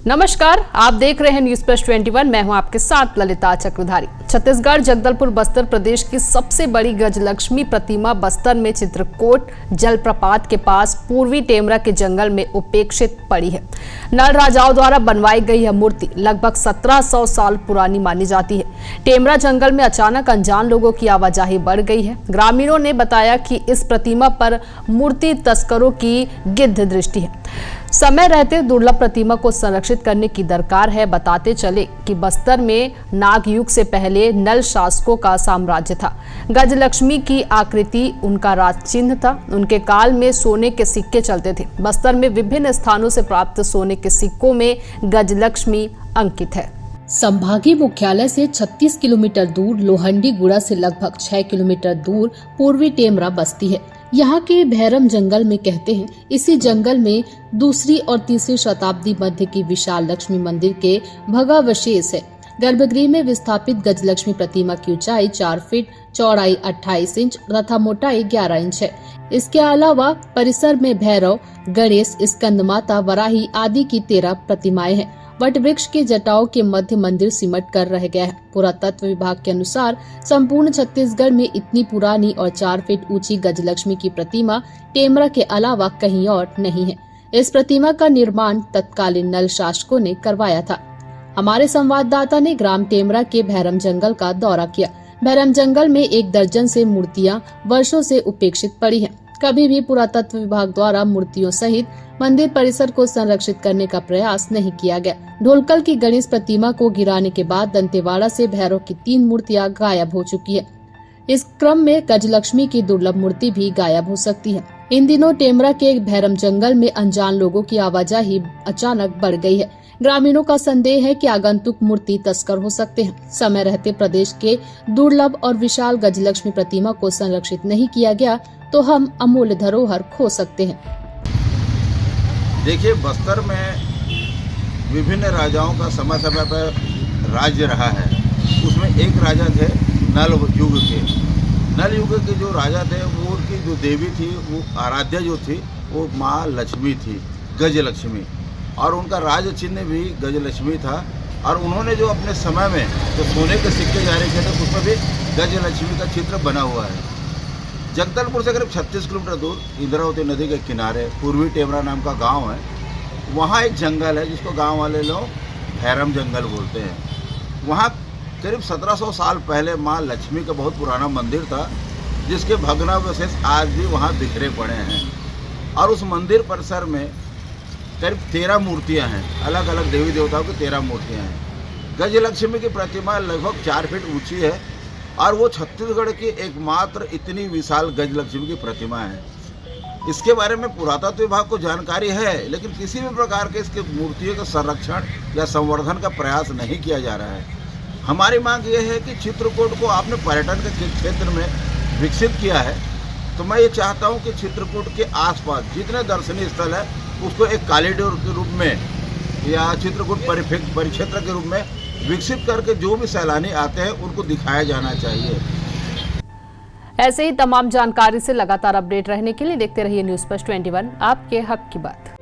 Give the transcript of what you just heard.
नमस्कार, आप देख रहे हैं न्यूज प्लस 21। मैं हूं आपके साथ ललिता चक्रधारी। छत्तीसगढ़ जगदलपुर बस्तर प्रदेश की सबसे बड़ी गजलक्ष्मी प्रतिमा बस्तर में चित्रकोट जलप्रपात के पास पूर्वी टेमरा के जंगल में उपेक्षित पड़ी है। नल राजाओं द्वारा बनवाई गई यह मूर्ति लगभग 1700 साल पुरानी मानी जाती है। टेमरा जंगल में अचानक अनजान लोगों की आवाजाही बढ़ गई है। ग्रामीणों ने बताया कि इस प्रतिमा पर मूर्ति तस्करों की गिद्ध दृष्टि है। समय रहते दुर्लभ प्रतिमा को संरक्षित करने की दरकार है। बताते चले कि बस्तर में नाग युग से पहले नल शासकों का साम्राज्य था। गजलक्ष्मी की आकृति उनका राज चिन्ह था। उनके काल में सोने के सिक्के चलते थे। बस्तर में विभिन्न स्थानों से प्राप्त सोने के सिक्कों में गजलक्ष्मी अंकित है। संभागीय मुख्यालय से 36 किलोमीटर दूर लोहंडीगुड़ा से लगभग 6 किलोमीटर दूर पूर्वी टेमरा बस्ती है। यहाँ के भैरम जंगल में कहते हैं, इसी जंगल में दूसरी और तीसरी शताब्दी मध्य की विशाल लक्ष्मी मंदिर के भग्नावशेष है। गर्भगृह में विस्थापित गजलक्ष्मी प्रतिमा की ऊंचाई 4 फीट, चौड़ाई 28 इंच तथा मोटाई 11 इंच है। इसके अलावा परिसर में भैरव, गणेश, स्कंदमाता, वराही आदि की 13 प्रतिमाएं हैं। वट वृक्ष के जटाओं के मध्य मंदिर सिमट कर रह गया है। पुरातत्व विभाग के अनुसार संपूर्ण छत्तीसगढ़ में इतनी पुरानी और 4 फीट ऊंची गजलक्ष्मी की प्रतिमा टेमरा के अलावा कहीं और नहीं है। इस प्रतिमा का निर्माण तत्कालीन नल शासकों ने करवाया था। हमारे संवाददाता ने ग्राम टेमरा के भैरम जंगल का दौरा किया। भैरम जंगल में 1 दर्जन से मूर्तियां वर्षों से उपेक्षित पड़ी हैं। कभी भी पुरातत्व विभाग द्वारा मूर्तियों सहित मंदिर परिसर को संरक्षित करने का प्रयास नहीं किया गया। ढोलकल की गणेश प्रतिमा को गिराने के बाद दंतेवाड़ा से भैरव की 3 मूर्तियां गायब हो चुकी है। इस क्रम में गजलक्ष्मी की दुर्लभ मूर्ति भी गायब हो सकती है। इन दिनों टेमरा के भैरम जंगल में अनजान लोगों की आवाजाही अचानक बढ़ गई है। ग्रामीणों का संदेह है कि आगंतुक मूर्ति तस्कर हो सकते हैं। समय रहते प्रदेश के दुर्लभ और विशाल गजलक्ष्मी प्रतिमा को संरक्षित नहीं किया गया तो हम अमूल्य धरोहर खो सकते हैं। देखिए, बस्तर में विभिन्न राजाओं का समय समय पर राज्य रहा है। उसमें एक राजा थे नल युग के। नल युग के जो राजा थे वो उनकी जो देवी थी, वो आराध्या जो थी, वो माँ लक्ष्मी थी, गजलक्ष्मी, और उनका राज चिन्ह भी गजलक्ष्मी था। और उन्होंने जो अपने समय में जो सोने के सिक्के जारी किए थे उसमें भी गजलक्ष्मी का चित्र बना हुआ है। जगदलपुर से करीब 36 किलोमीटर दूर इंद्रावती नदी के किनारे पूर्वी टेमरा नाम का गांव है। वहाँ एक जंगल है जिसको गांव वाले लोग भैरम जंगल बोलते हैं। वहाँ करीब 1700 साल पहले माँ लक्ष्मी का बहुत पुराना मंदिर था, जिसके भग्नावशेष आज भी वहाँ बिखरे पड़े हैं। और उस मंदिर परिसर में करीब 13 मूर्तियाँ हैं। अलग अलग देवी देवताओं की 13 मूर्तियाँ हैं। गजलक्ष्मी की प्रतिमा लगभग 4 फीट ऊँची है और वो छत्तीसगढ़ की एकमात्र इतनी विशाल गजलक्ष्मी की प्रतिमा है। इसके बारे में पुरातत्व विभाग को जानकारी है, लेकिन किसी भी प्रकार के इसके मूर्तियों का संरक्षण या संवर्धन का प्रयास नहीं किया जा रहा है। हमारी मांग ये है कि चित्रकूट को आपने पर्यटन के क्षेत्र में विकसित किया है, तो मैं ये चाहता हूँ कि चित्रकूट के आसपास जितने दर्शनीय स्थल है उसको एक कॉरिडोर के रूप में या चित्रकूट परिक्षेत्र के रूप में विकसित करके जो भी सैलानी आते हैं उनको दिखाया जाना चाहिए। ऐसे ही तमाम जानकारी से लगातार अपडेट रहने के लिए देखते रहिए न्यूज प्लस 21, आपके हक की बात।